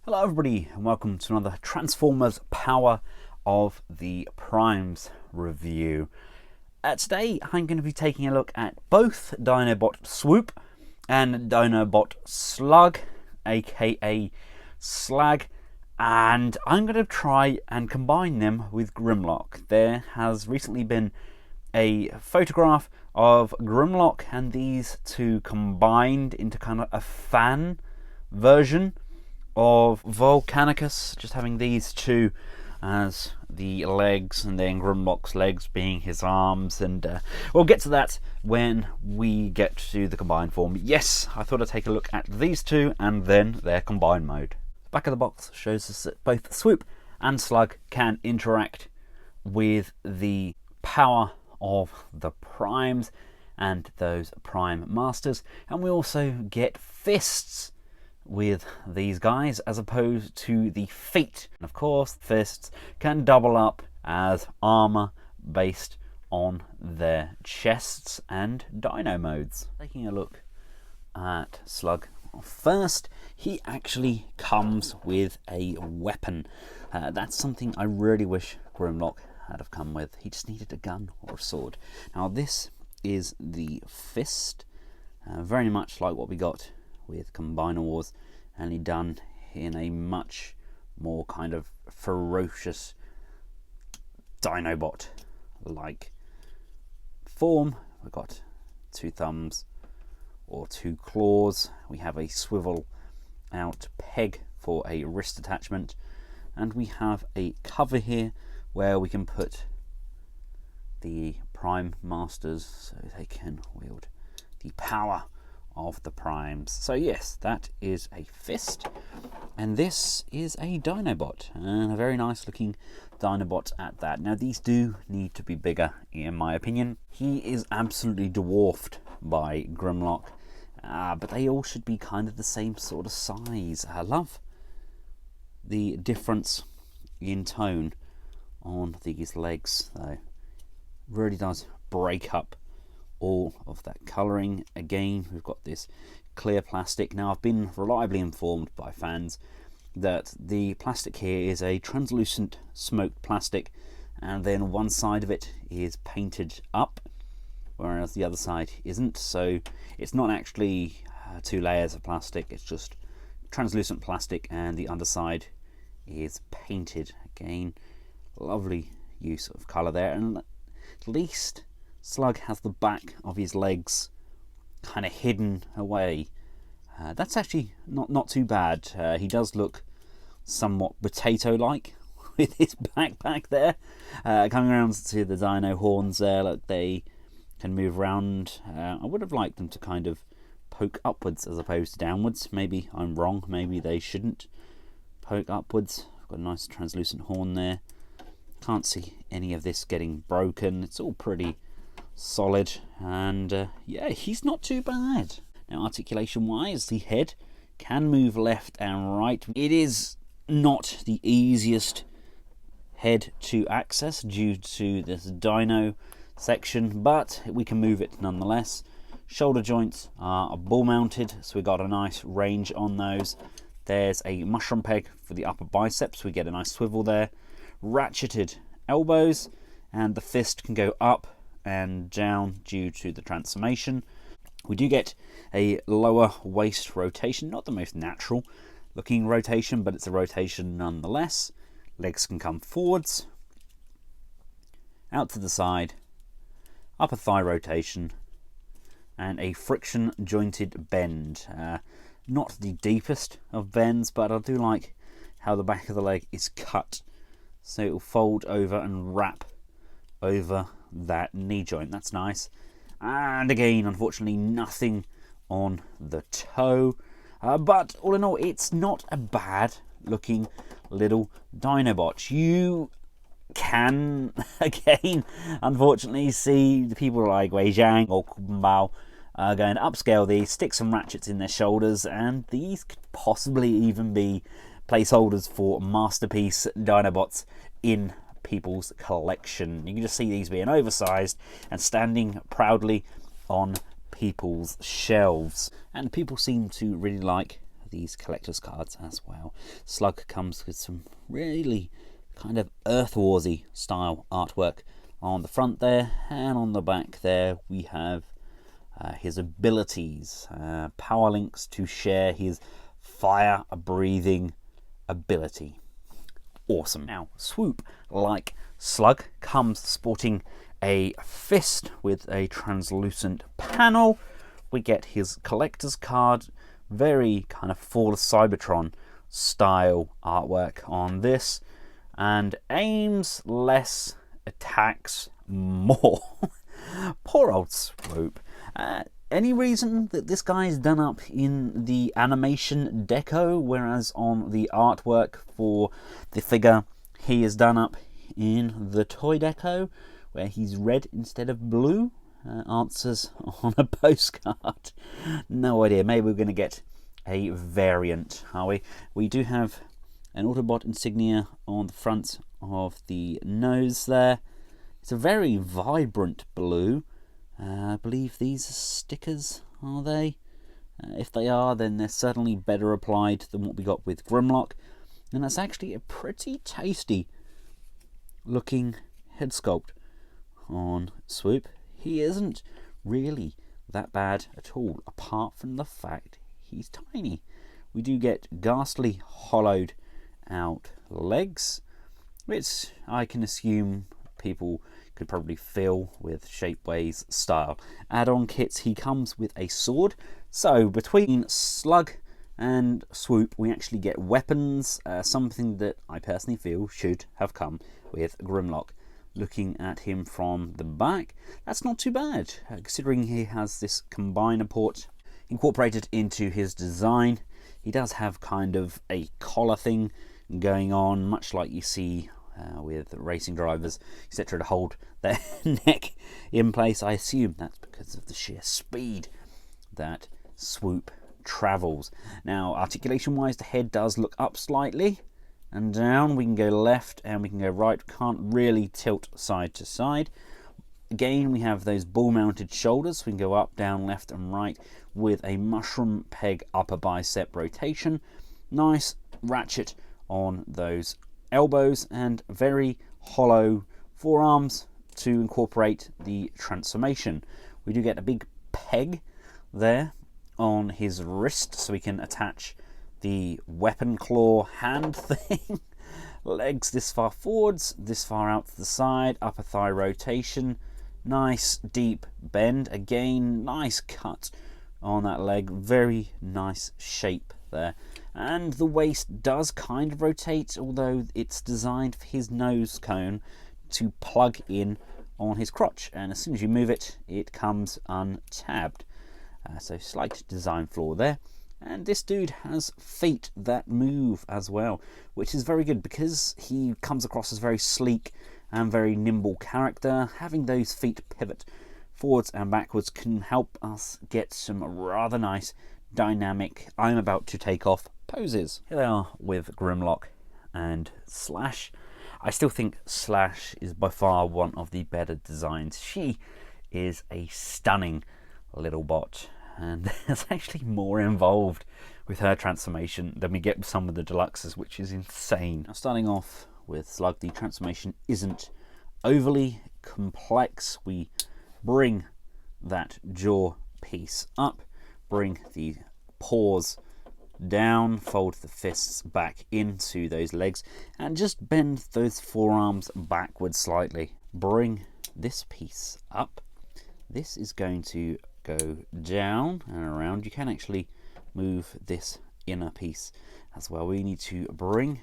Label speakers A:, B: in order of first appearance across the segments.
A: Hello everybody and welcome to another Transformers Power of the Primes review. Today I'm going to be taking a look at both Dinobot Swoop and Dinobot Slug, aka Slag, and I'm going to try and combine them with Grimlock. There has recently been a photograph of Grimlock and these two combined into kind of a fan version of Volcanicus, just having these two as the legs and then Grimlock's legs being his arms, and we'll get to that when we get to the combined form. Yes, I thought I'd take a look at these two and then their combined mode. The back of the box shows us that both Swoop and Slug can interact with the power of the primes and those prime masters, and we also get fists with these guys as opposed to the feet. And of course, fists can double up as armor based on their chests and dino modes. Taking a look at Slug first, he actually comes with a weapon. That's something I really wish Grimlock had have come with. He just needed a gun or a sword. Now this is the fist, very much like what we got with Combiner Wars, only done in a much more kind of ferocious Dinobot like form. We've got two thumbs or two claws, we have a swivel out peg for a wrist attachment, and we have a cover here where we can put the prime masters so they can wield the power of the primes. So yes, that is a fist, and this is a Dinobot, and a very nice looking Dinobot at that. Now these do need to be bigger in my opinion. He is absolutely dwarfed by Grimlock, but they all should be kind of the same sort of size. I love the difference in tone on these legs though. Really does break up all of that colouring. Again, we've got this clear plastic. Now I've been reliably informed by fans that the plastic here is a translucent smoked plastic, and then one side of it is painted up whereas the other side isn't, so it's not actually two layers of plastic, it's just translucent plastic and the underside is painted. Again, lovely use of colour there, and at least Slug has the back of his legs kind of hidden away. That's actually not too bad. He does look somewhat potato-like with his backpack there. Coming around to the dino horns there, look, they can move around. I would have liked them to kind of poke upwards as opposed to downwards. Maybe I'm wrong, maybe they shouldn't poke upwards. I've got a nice translucent horn there. Can't see any of this getting broken. It's all pretty solid, and yeah, he's not too bad. Now articulation wise, the head can move left and right. It is not the easiest head to access due to this dino section, but we can move it nonetheless. Shoulder joints are ball mounted, so we got a nice range on those. There's a mushroom peg for the upper biceps, we get a nice swivel there. Ratcheted elbows, and the fist can go up and down due to the transformation. We do get a lower waist rotation, not the most natural looking rotation, but it's a rotation nonetheless. Legs can come forwards, out to the side, upper thigh rotation, and a friction jointed bend. Not the deepest of bends, but I do like how the back of the leg is cut, so it will fold over and wrap over that knee joint. That's nice. And again, unfortunately, nothing on the toe, but all in all, it's not a bad looking little Dinobot. You can again unfortunately see the people like Wei Zhang or Bao going to upscale these, stick some ratchets in their shoulders, and these could possibly even be placeholders for masterpiece Dinobots in people's collection. You can just see these being oversized and standing proudly on people's shelves, and people seem to really like these collector's cards as well. Slug comes with some really kind of Earth Warsy style artwork on the front there, and on the back there we have his abilities, power links to share his fire breathing ability. Awesome. Now, Swoop, like Slug, comes sporting a fist with a translucent panel. We get his collector's card, very kind of Fall of Cybertron style artwork on this, and aims less, attacks more. Poor old Swoop. Any reason that this guy is done up in the animation deco, whereas on the artwork for the figure he is done up in the toy deco, where he's red instead of blue? Answers on a postcard. No idea. Maybe we're going to get a variant, are we? We do have an Autobot insignia on the front of the nose there. It's a very vibrant blue. I believe these are stickers, are they? If they are, then they're certainly better applied than what we got with Grimlock. And that's actually a pretty tasty looking head sculpt on Swoop. He isn't really that bad at all, apart from the fact he's tiny. We do get ghastly hollowed out legs, which I can assume people could probably fill with Shapeways style add-on kits. He comes with a sword, so between Slug and Swoop we actually get weapons, something that I personally feel should have come with Grimlock. Looking at him from the back, that's not too bad, considering he has this combiner port incorporated into his design. He does have kind of a collar thing going on, much like you see with racing drivers, etc., to hold their neck in place. I assume that's because of the sheer speed that Swoop travels. Now, articulation wise, the head does look up slightly and down. We can go left and we can go right. Can't really tilt side to side. Again, we have those ball mounted shoulders. We can go up, down, left and right with a mushroom peg upper bicep rotation. Nice ratchet on those elbows and very hollow forearms to incorporate the transformation. We do get a big peg there on his wrist so we can attach the weapon claw hand thing. Legs this far forwards, this far out to the side, upper thigh rotation, nice deep bend. Again, nice cut on that leg, very nice shape there. And the waist does kind of rotate, although it's designed for his nose cone to plug in on his crotch, and as soon as you move it, it comes untabbed. So slight design flaw there. And this dude has feet that move as well, which is very good because he comes across as very sleek and very nimble character. Having those feet pivot forwards and backwards can help us get some rather nice dynamic I'm about to take off poses. Here they are with Grimlock and Slash. I still think Slash is by far one of the better designs. She is a stunning little bot, and there's actually more involved with her transformation than we get with some of the deluxes, which is insane. Now, starting off with Slug, the transformation isn't overly complex. We bring that jaw piece up, bring the paws down, fold the fists back into those legs, and just bend those forearms backwards slightly. Bring this piece up. This is going to go down and around. You can actually move this inner piece as well. We need to bring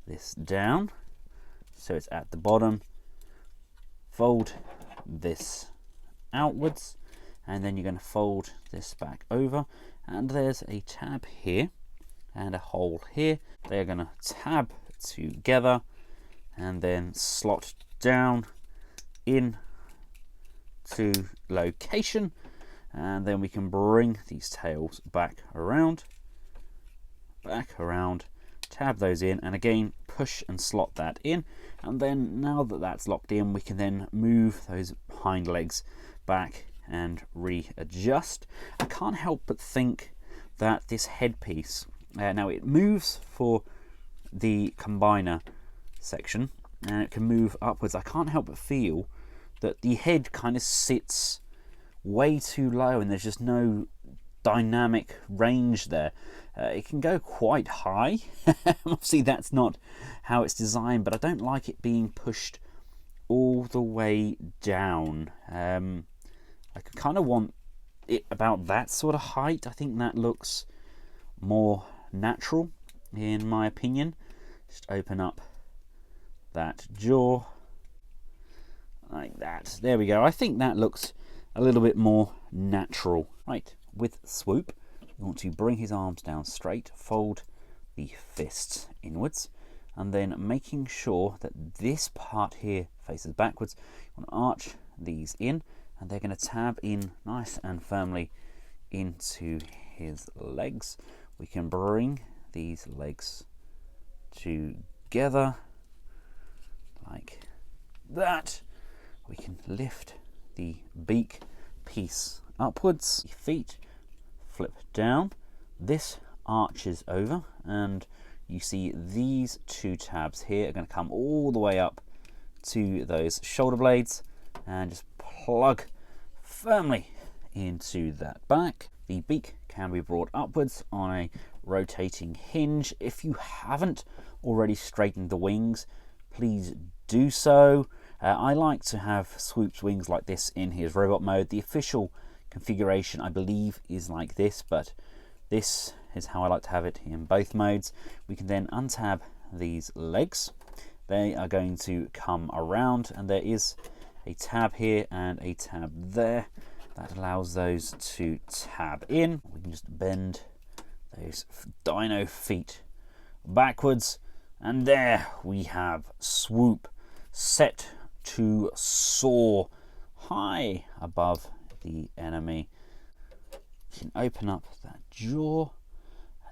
A: this down so it's at the bottom, fold this outwards, and then you're going to fold this back over, and there's a tab here and a hole here. They're going to tab together and then slot down in to location, and then we can bring these tails back around, tab those in, and again push and slot that in. And then now that that's locked in, we can then move those hind legs back and readjust. I can't help but think that this headpiece, now it moves for the combiner section, and it can move upwards. I can't help but feel that the head kind of sits way too low and there's just no dynamic range there. It can go quite high. Obviously that's not how it's designed, but I don't like it being pushed all the way down. I kind of want it about that sort of height. I think that looks more natural in my opinion. Just open up that jaw like that. There we go. I think that looks a little bit more natural. Right, with Swoop, you want to bring his arms down straight, fold the fists inwards, and then making sure that this part here faces backwards. You want to arch these in, and they're going to tab in nice and firmly into his legs. We can bring these legs together like that. We can lift the beak piece upwards, feet flip down, this arches over, and you see these two tabs here are going to come all the way up to those shoulder blades and just plug firmly into that back. The beak can be brought upwards on a rotating hinge. If you haven't already straightened the wings, please do so. I like to have Swoop's wings like this in his robot mode. The official configuration, I believe, is like this, but this is how I like to have it in both modes. We can then untab these legs. They are going to come around, and there is a tab here and a tab there that allows those to tab in. We can just bend those dino feet backwards, and there we have Swoop set to soar high above the enemy. You can open up that jaw.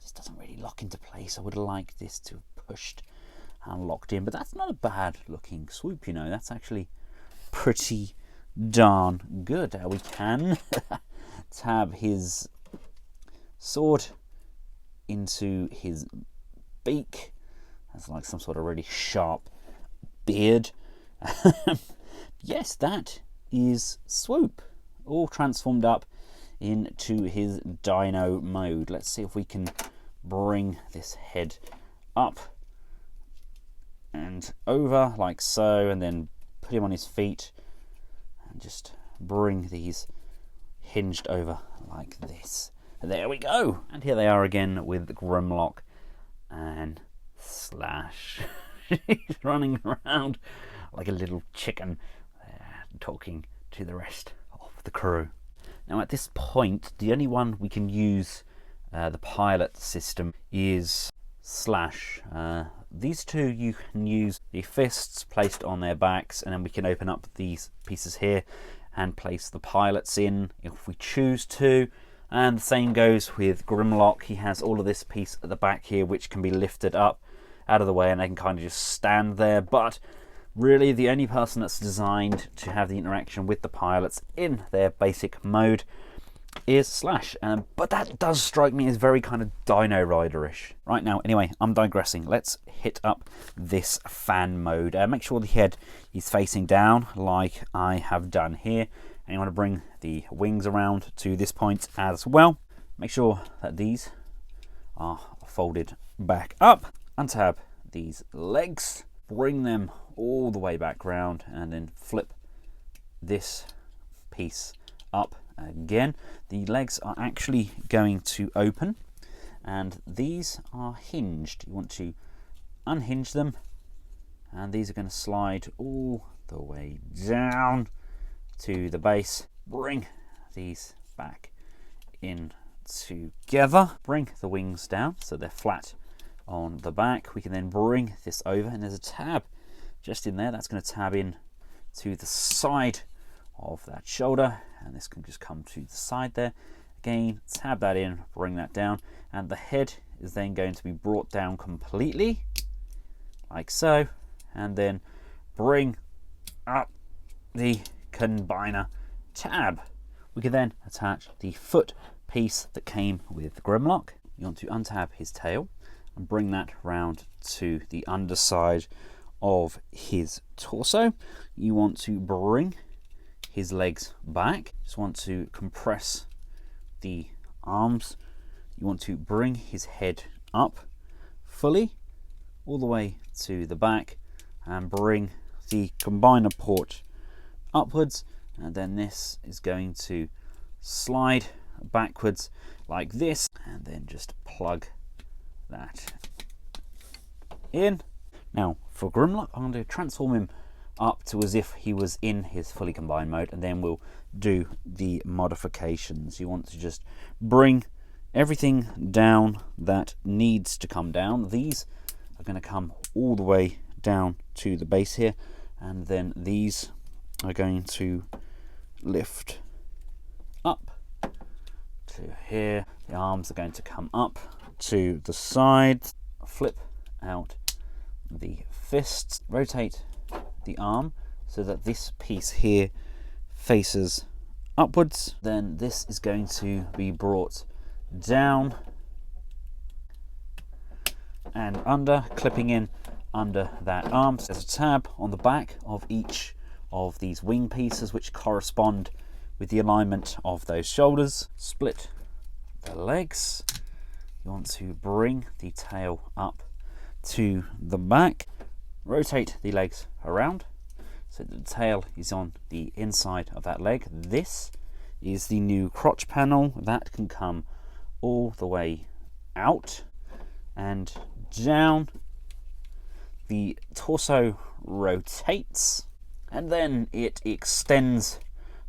A: This doesn't really lock into place. I would have liked this to have pushed and locked in, but that's not a bad looking Swoop, you know. That's actually pretty darn good. We can tab his sword into his beak. That's like some sort of really sharp beard. Yes, that is Swoop, all transformed up into his dino mode. Let's see if we can bring this head up and over like so, and then put him on his feet and just bring these hinged over like this. There we go. And here they are again with Grimlock and Slash. He's running around like a little chicken, talking to the rest of the crew. Now at this point, the only one we can use the pilot system is Slash. These two you can use the fists placed on their backs, and then we can open up these pieces here and place the pilots in if we choose to. And the same goes with Grimlock. He has all of this piece at the back here which can be lifted up out of the way, and they can kind of just stand there. But really the only person that's designed to have the interaction with the pilots in their basic mode is Slash. But that does strike me as very kind of Dino Rider-ish. Right now, anyway, I'm digressing. Let's hit up this fan mode. Make sure the head is facing down like I have done here. And you want to bring the wings around to this point as well. Make sure that these are folded back up. Untab these legs, bring them all the way back round, and then flip this piece up again. The legs are actually going to open, and these are hinged. You want to unhinge them, and these are going to slide all the way down to the base. Bring these back in together. Bring the wings down so they're flat on the back. We can then bring this over, and there's a tab just in there that's going to tab in to the side of that shoulder, and this can just come to the side there. Again, tab that in, bring that down, and the head is then going to be brought down completely like so, and then bring up the combiner tab. We can then attach the foot piece that came with Grimlock. You want to untab his tail and bring that round to the underside of his torso. You want to bring his legs back. Just want to compress the arms. You want to bring his head up fully all the way to the back and bring the combiner port upwards, and then this is going to slide backwards like this, and then just plug that in. Now for Grimlock, I'm going to transform him up to as if he was in his fully combined mode, and then we'll do the modifications. You want to just bring everything down that needs to come down. These are going to come all the way down to the base here, and then these are going to lift up to here. The arms are going to come up to the sides, flip out the fists, rotate the arm so that this piece here faces upwards. Then this is going to be brought down and under, clipping in under that arm. So there's a tab on the back of each of these wing pieces which correspond with the alignment of those shoulders. Split the legs. You want to bring the tail up to the back, rotate the legs around so the tail is on the inside of that leg. This is the new crotch panel that can come all the way out and down. The torso rotates and then it extends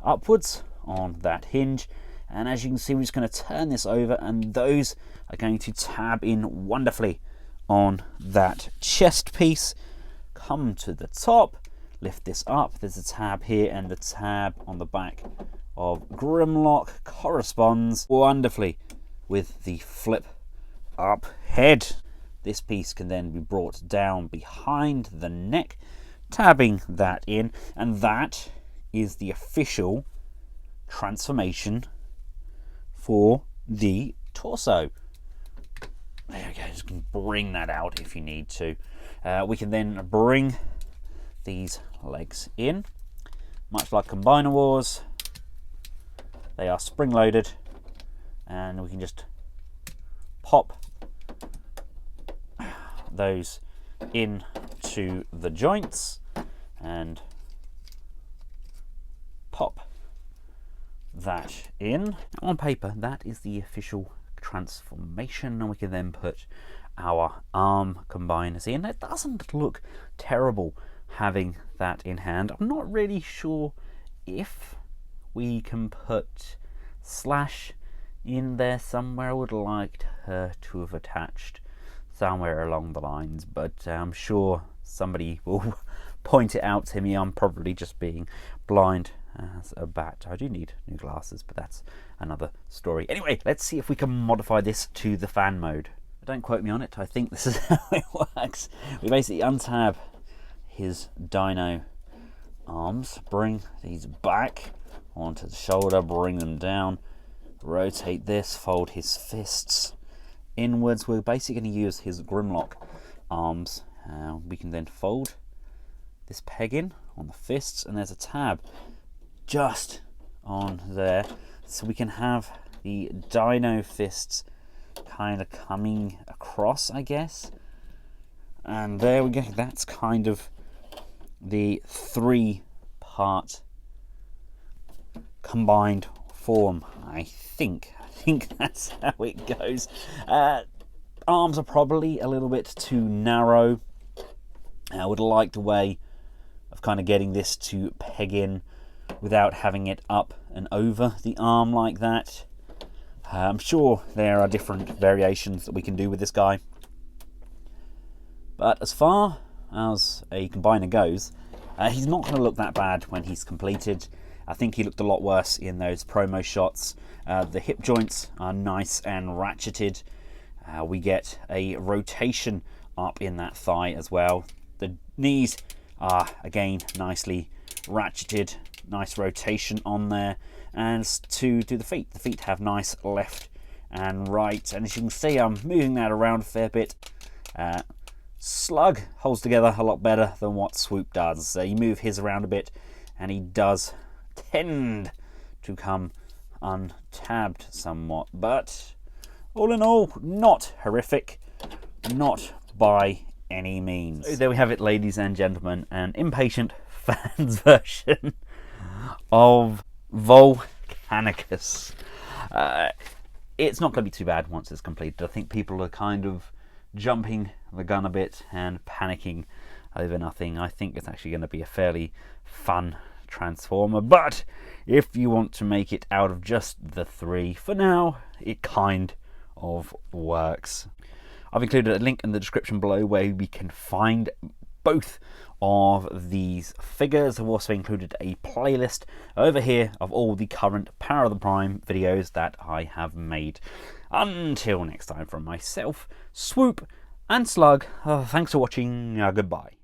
A: upwards on that hinge, and as you can see, we're just going to turn this over and those are going to tab in wonderfully on that chest piece. Come to the top, lift this up, there's a tab here, and the tab on the back of Grimlock corresponds wonderfully with the flip up head. This piece can then be brought down behind the neck, tabbing that in, and that is the official transformation for the torso. There we go, just can bring that out if you need to. We can then bring these legs in, much like Combiner Wars. They are spring loaded, and we can just pop those into the joints and pop that in. On paper, that is the official transformation, and we can then put our arm combiners in. It doesn't look terrible having that in hand. I'm not really sure if we can put Slash in there somewhere. I would like her to have attached somewhere along the lines, but I'm sure somebody will point it out to me. I'm probably just being blind as a bat. I do need new glasses, but that's another story. Anyway, let's see if we can modify this to the fan mode. Don't quote me on it. I think this is how it works. We basically untab his dino arms, bring these back onto the shoulder, bring them down, rotate this, fold his fists inwards. We're basically going to use his Grimlock arms. We can then fold this peg in on the fists, and there's a tab just on there, so we can have the dino fists kind of coming across, I guess. And there we go. That's kind of the 3-part combined form. I think that's how it goes. Arms are probably a little bit too narrow. I would like the way of kind of getting this to peg in without having it up and over the arm like that. I'm sure there are different variations that we can do with this guy. But as far as a combiner goes, he's not going to look that bad when he's completed. I think he looked a lot worse in those promo shots. The hip joints are nice and ratcheted. We get a rotation up in that thigh as well. The knees are again nicely ratcheted, nice rotation on there. and to do the feet. The feet have nice left and right, and as you can see, I'm moving that around a fair bit. Slug holds together a lot better than what Swoop does. You move his around a bit, and he does tend to come untabbed somewhat, but all in all, not horrific, not by any means. So there we have it, ladies and gentlemen, an impatient fans version of Volcanicus. It's not going to be too bad once it's completed. I think people are kind of jumping the gun a bit and panicking over nothing. I think it's actually going to be a fairly fun transformer, but if you want to make it out of just the 3, for now, it kind of works. I've included a link in the description below where we can find both of these figures. I've also included a playlist over here of all the current Power of the Prime videos that I have made. Until next time, from myself, Swoop and Slug, thanks for watching, goodbye.